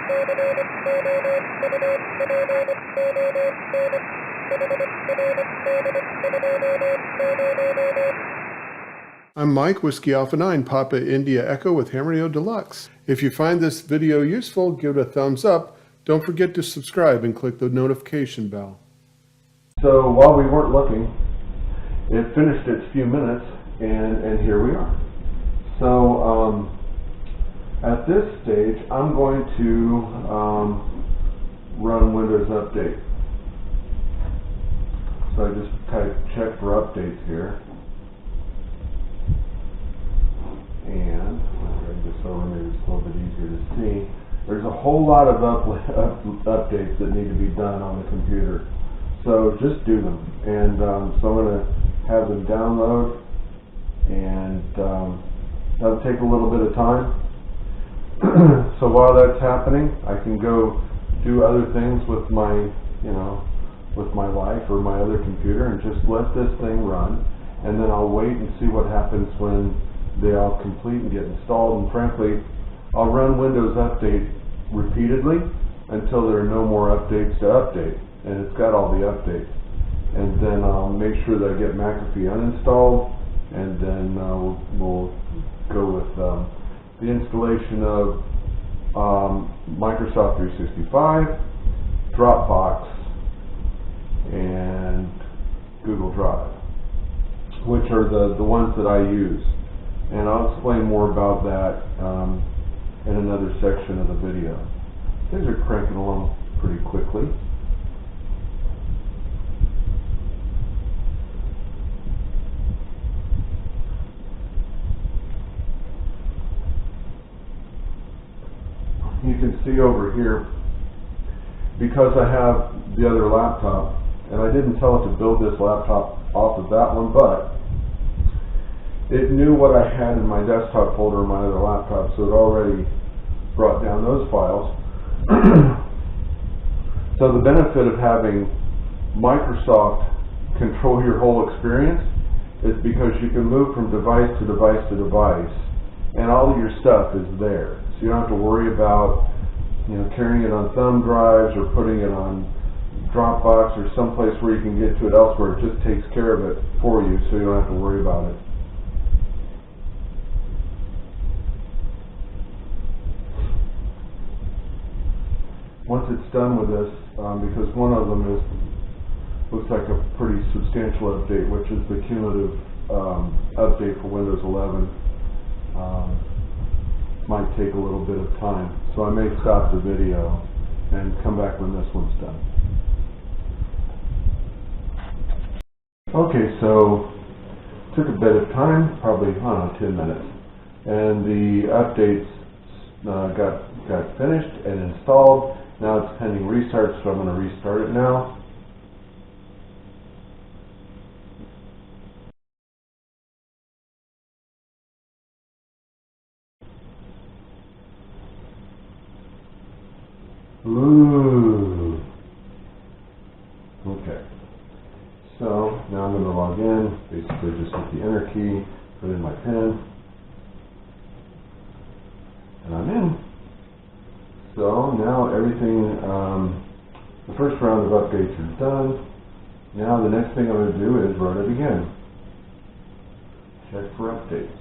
I'm Mike, Whiskey Alpha 9, Papa India Echo with Hammerio Deluxe. If you find this video useful, give it a thumbs up. Don't forget to subscribe and click the notification bell. So while we weren't looking, it finished its few minutes, and here we are. So at this stage, I'm going to run Windows Update. So I just type check for updates here. And I'll drag this over, maybe it's a little bit easier to see. There's a whole lot of updates that need to be done on the computer. So just do them. And so I'm going to have them download, and that'll take a little bit of time. So while that's happening, I can go do other things with my, with my life or my other computer, and just let this thing run. And then I'll wait and see what happens when they all complete and get installed. And frankly, I'll run Windows Update repeatedly until there are no more updates to update, and it's got all the updates. And then I'll make sure that I get McAfee uninstalled, and then we'll go with the installation of Microsoft 365, Dropbox, and Google Drive, which are the ones that I use. And I'll explain more about that in another section of the video. Things are cranking along pretty quickly. You can see over here, because I have the other laptop, and I didn't tell it to build this laptop off of that one, but it knew what I had in my desktop folder in my other laptop, so it already brought down those files. So the benefit of having Microsoft control your whole experience is because you can move from device to device to device, and all of your stuff is there. So you don't have to worry about carrying it on thumb drives or putting it on Dropbox or someplace where you can get to it elsewhere. It just takes care of it for you, so you don't have to worry about it. Once it's done with this, because one of them looks like a pretty substantial update, which is the cumulative update for Windows 11, might take a little bit of time. So I may stop the video and come back when this one's done. Okay, so took a bit of time, probably, I don't know, 10 minutes. And the updates got finished and installed. Now it's pending restart, so I'm going to restart it now. Ooh. Okay. So now I'm going to log in. Basically just hit the enter key, put in my PIN, and I'm in. So now everything, the first round of updates is done. Now the next thing I'm going to do is run it again. Check for updates.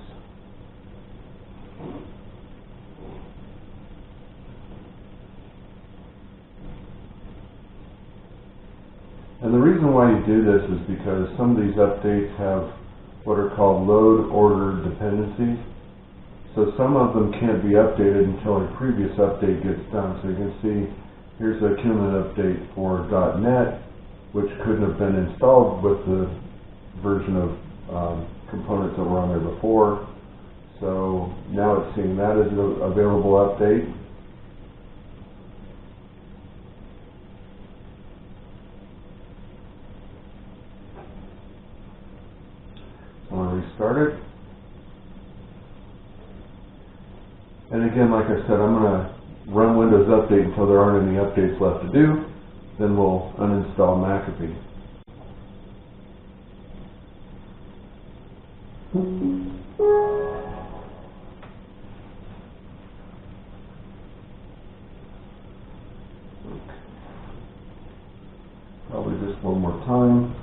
And the reason why you do this is because some of these updates have what are called load order dependencies. So some of them can't be updated until a previous update gets done. So you can see here's a cumulative update for .NET, which couldn't have been installed with the version of components that were on there before. So now it's seeing that as an available update. So I'm going to restart it. And again, like I said, I'm going to run Windows Update until there aren't any updates left to do. Then we'll uninstall McAfee. just one more time.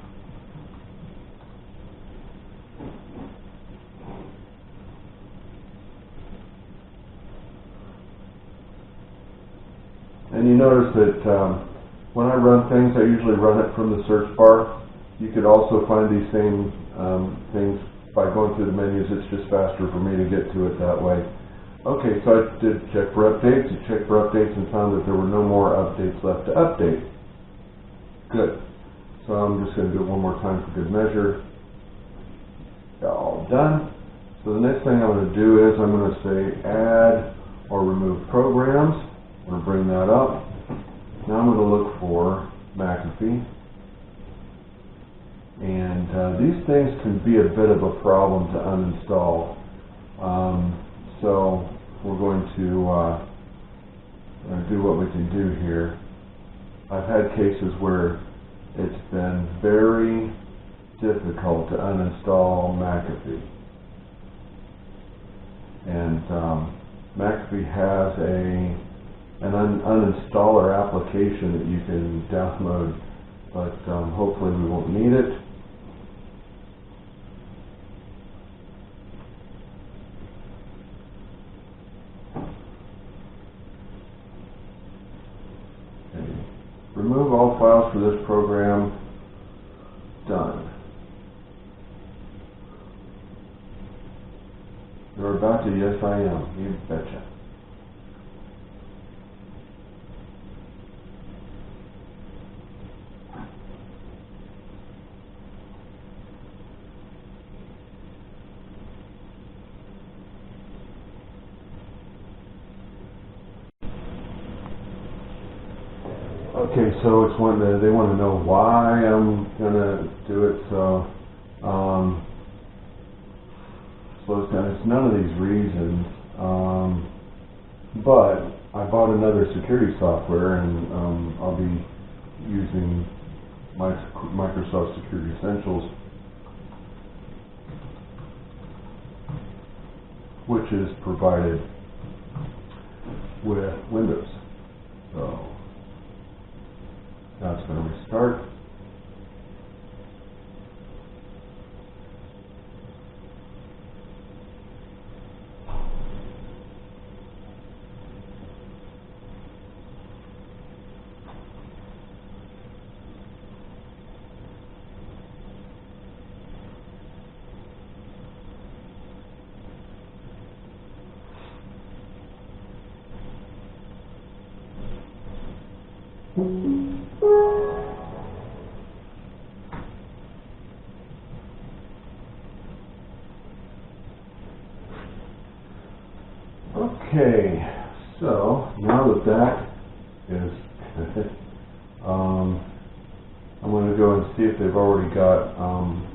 And you notice that when I run things, I usually run it from the search bar. You could also find these same things by going through the menus. It's just faster for me to get to it that way. Okay, so I did check for updates. I checked for updates and found that there were no more updates left to update. Good. So I'm just going to do it one more time for good measure. All done. So the next thing I'm going to do is I'm going to say add or remove programs. I'm going to bring that up. Now I'm going to look for McAfee. And these things can be a bit of a problem to uninstall. So we're going to do what we can do here. I've had cases where it's been very difficult to uninstall McAfee. And McAfee has an uninstaller application that you can download, but hopefully we won't need it. Remove all files for this program. Done. You're about to? Yes, I am. You betcha. Okay, so it's they want to know why I'm gonna do it. So slows down. It's none of these reasons, but I bought another security software, and I'll be using Microsoft Security Essentials, which is provided with Windows. So now it's going to restart. Okay, so now that is good, I'm going to go and see if they've already got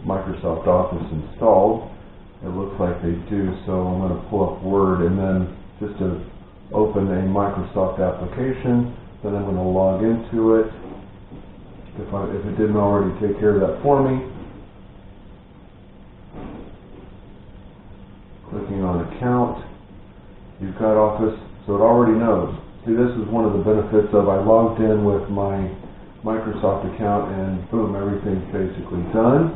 Microsoft Office installed. It looks like they do, so I'm going to pull up Word, and then just to open a Microsoft application, then I'm going to log into it. If it didn't already take care of that for me, clicking on Account. You've got Office, so it already knows. See, this is one of the benefits of I logged in with my Microsoft account, and boom, everything's basically done.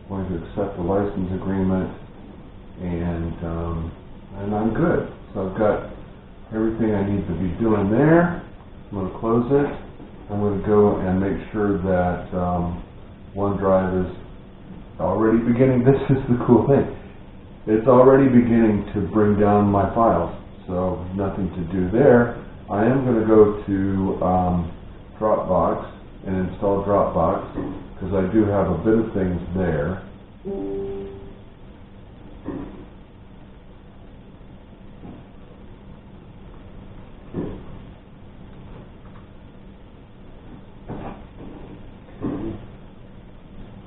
I'm going to accept the license agreement, and I'm good. So I've got everything I need to be doing there. I'm going to close it. I'm going to go and make sure that OneDrive is already beginning. This is the cool thing. It's already beginning to bring down my files, so nothing to do there. I am going to go to Dropbox and install Dropbox, because I do have a bit of things there.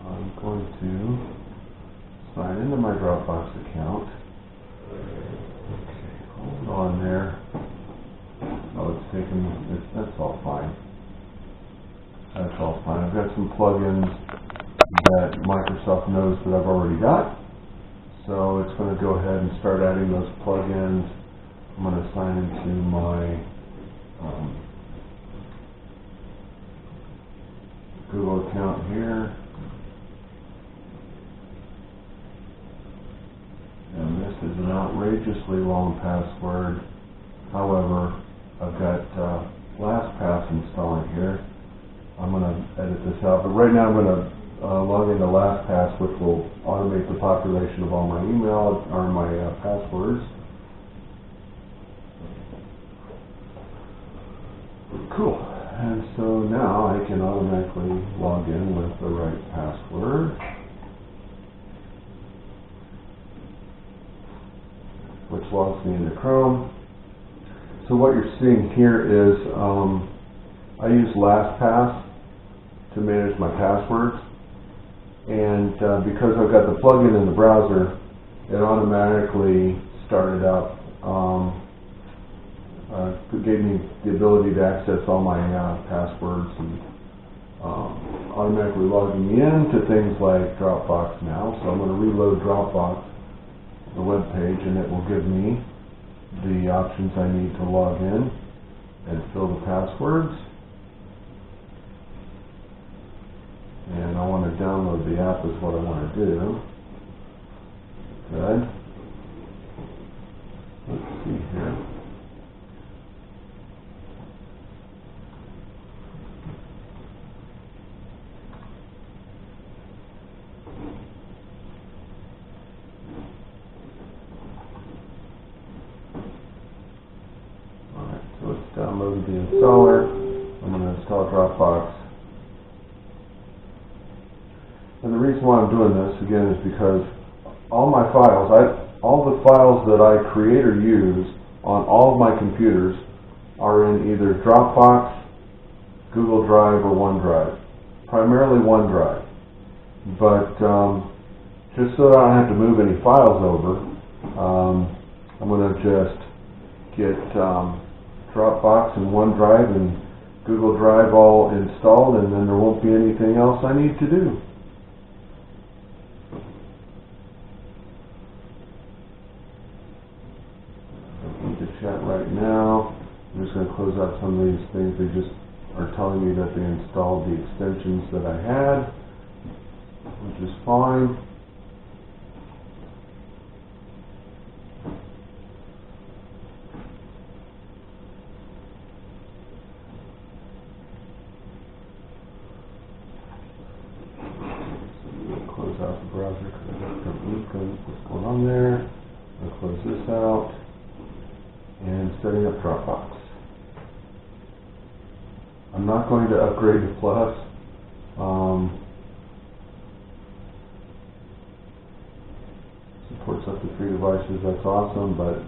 I'm going to sign into my Dropbox account. Okay, hold on there. Oh, it's taking, that's all fine. That's all fine. I've got some plugins that Microsoft knows that I've already got. So it's going to go ahead and start adding those plugins. I'm going to sign into my Google outrageously long password. However, I've got LastPass installing here. I'm going to edit this out, but right now I'm going to log into LastPass, which will automate the population of all my email or my passwords. Cool. And so now I can automatically log in with the right password, which logs me into Chrome. So what you're seeing here is I use LastPass to manage my passwords, and because I've got the plugin in the browser, it automatically started up, gave me the ability to access all my passwords and automatically logging me in to things like Dropbox now. So I'm going to reload Dropbox, the web page, and it will give me the options I need to log in and fill the passwords. And I want to download the app is what I want to do. Good. Let's see here. Alright, so it's downloaded the installer. I'm going to install Dropbox. And the reason why I'm doing this, again, is because all my files, all the files that I create or use on all of my computers are in either Dropbox, Google Drive, or OneDrive. Primarily OneDrive. But just so that I don't have to move any files over, I'm going to just get Dropbox and OneDrive and Google Drive all installed, and then there won't be anything else I need to do. Chat right now. I'm just going to close out some of these things. They just are telling me that they installed the extensions that I had, which is fine. So I'm going to close out the browser because I don't know what's going on there. I'm going to close this out. And setting up Dropbox. I'm not going to upgrade to Plus. Supports up to 3 devices, that's awesome, but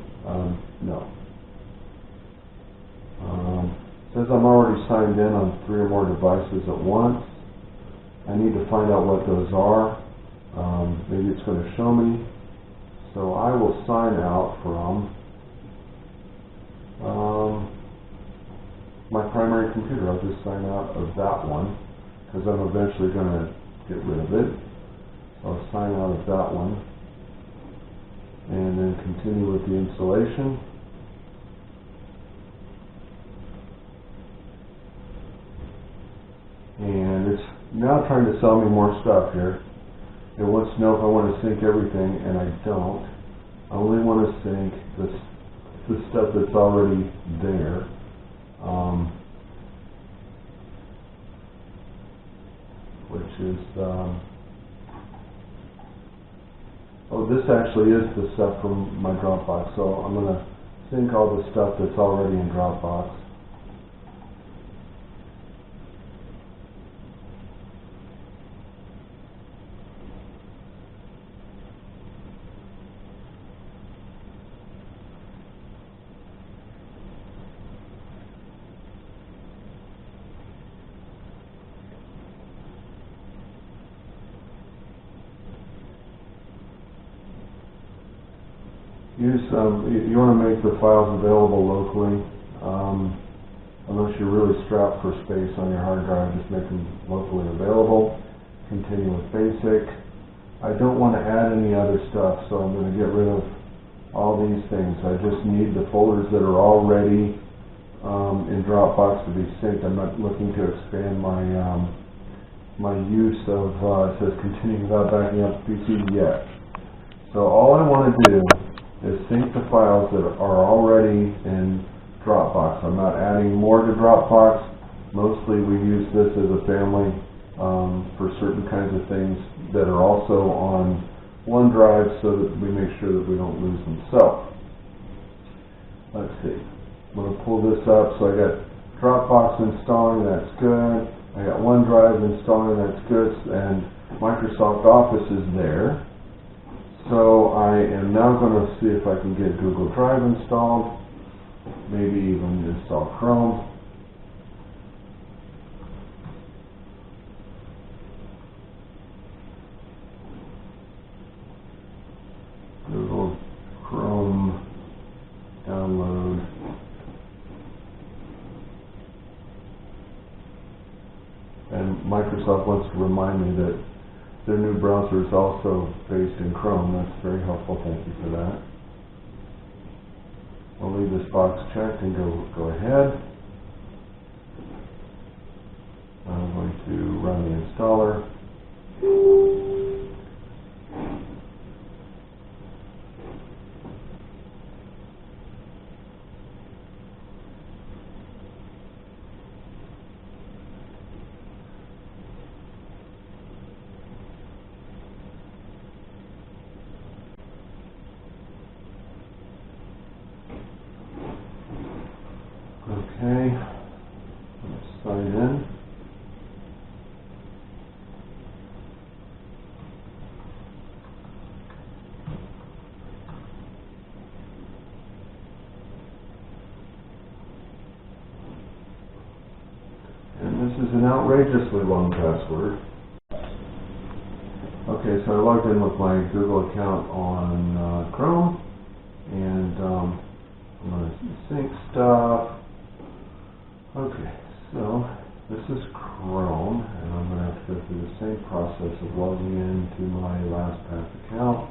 no. Says I'm already signed in on 3 or more devices at once. I need to find out what those are. Maybe it's going to show me. So I will sign out from my primary computer. I'll just sign out of that one because I'm eventually going to get rid of it. So I'll sign out of that one and then continue with the installation. And it's now trying to sell me more stuff here. It wants to know if I want to sync everything, and I don't. I only want to sync the stuff that's already there. Which is, oh, this actually is the stuff from my Dropbox. So I'm going to sync all the stuff that's already in Dropbox. You want to make the files available locally. Unless you're really strapped for space on your hard drive, just make them locally available. Continue with basic. I don't want to add any other stuff, so I'm going to get rid of all these things. I just need the folders that are already in Dropbox to be synced. I'm not looking to expand my my use of it says continue without backing up the PC yet. So all I want to do is sync the files that are already in Dropbox. I'm not adding more to Dropbox. Mostly we use this as a family for certain kinds of things that are also on OneDrive, so that we make sure that we don't lose them. So, let's see. I'm going to pull this up. So I got Dropbox installing, that's good. I got OneDrive installing, that's good. And Microsoft Office is there. So I am now going to see if I can get Google Drive installed. Maybe even install Chrome. Google Chrome download. And Microsoft wants to remind me that their new browser is also based in Chrome. That's very helpful. Thank you for that. I'll leave this box checked and go ahead. I'm going to run the installer. Okay, let's sign in. And this is an outrageously long password. Okay, so I logged in with my Google account on Chrome, and I'm going to sync stuff. Okay, so this is Chrome, and I'm going to have to go through the same process of logging into my LastPass account.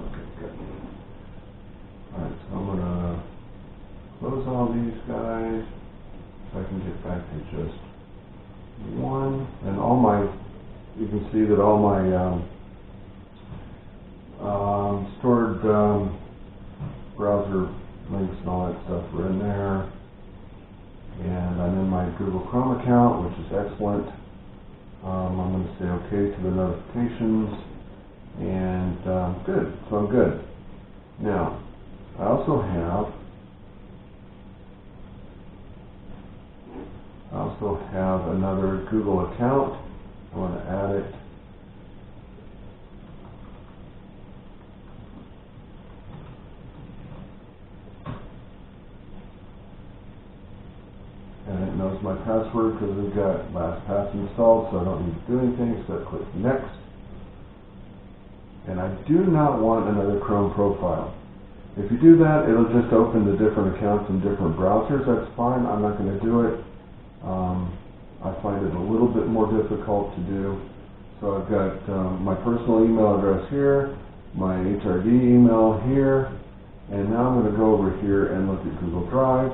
Okay, good. Alright, so I'm going to close all these guys so I can get back to just one. And all my, you can see that all my stored browser links and all that stuff are in there. And I'm in my Google Chrome account, which is excellent. I'm going to say OK to the notifications, and good. So I'm good. Now, I also have another Google account. I want to add it. And it knows my password because we've got LastPass installed, so I don't need to do anything except click Next. And I do not want another Chrome profile. If you do that, it'll just open the different accounts in different browsers. That's fine. I'm not going to do it. I find it a little bit more difficult to do. So I've got my personal email address here, my HRD email here, and now I'm going to go over here and look at Google Drive.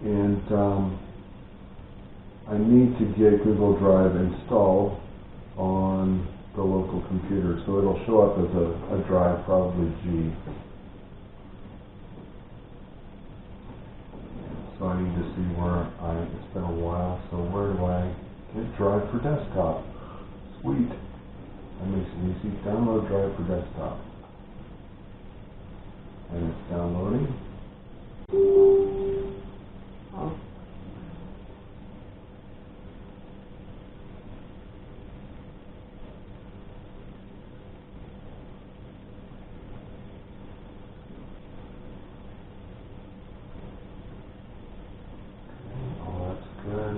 And I need to get Google Drive installed on the local computer, so it'll show up as a drive, probably G. So I need to see where it's been a while, so where do I get Drive for Desktop? Sweet. That makes it easy. Download Drive for Desktop. And it's downloading. Oh. Good.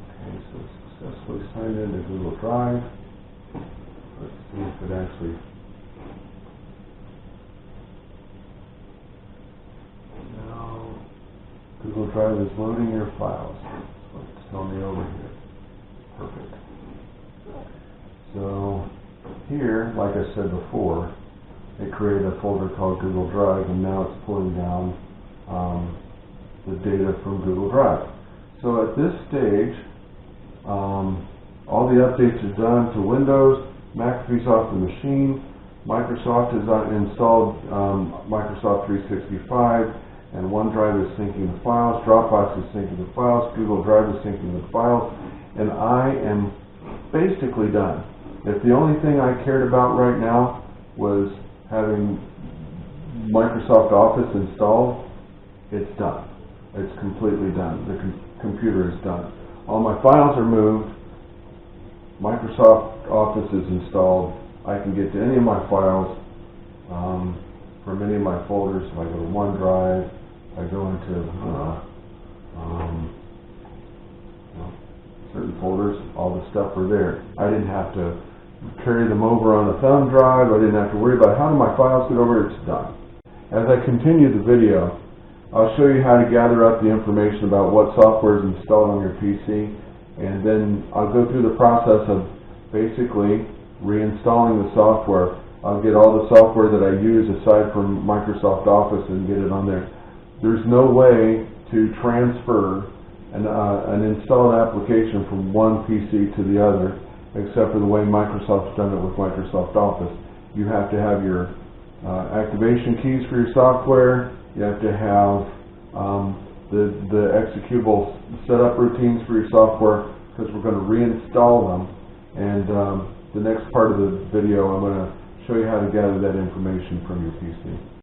Okay, so successfully signed into Google Drive. Let's see if it actually. No. Google Drive is loading your files. That's what it's telling me over here. Perfect. So here, like I said before, it created a folder called Google Drive, and now it's pulling down the data from Google Drive. So at this stage, all the updates are done to Windows, McAfee's off the machine, Microsoft has installed Microsoft 365, and OneDrive is syncing the files, Dropbox is syncing the files, Google Drive is syncing the files, and I am basically done. If the only thing I cared about right now was having Microsoft Office installed, it's done. It's completely done. The computer is done. All my files are moved. Microsoft Office is installed. I can get to any of my files from any of my folders. If I go to OneDrive, I go into certain folders, all the stuff are there. I didn't have to carry them over on a thumb drive. I didn't have to worry about how do my files get over. It's done. As I continue the video, I'll show you how to gather up the information about what software is installed on your PC, and then I'll go through the process of basically reinstalling the software. I'll get all the software that I use aside from Microsoft Office and get it on there. There's no way to transfer an installed application from one PC to the other except for the way Microsoft's done it with Microsoft Office. You have to have your activation keys for your software. You have to have the executable setup routines for your software, because we're going to reinstall them. And the next part of the video, I'm going to show you how to gather that information from your PC.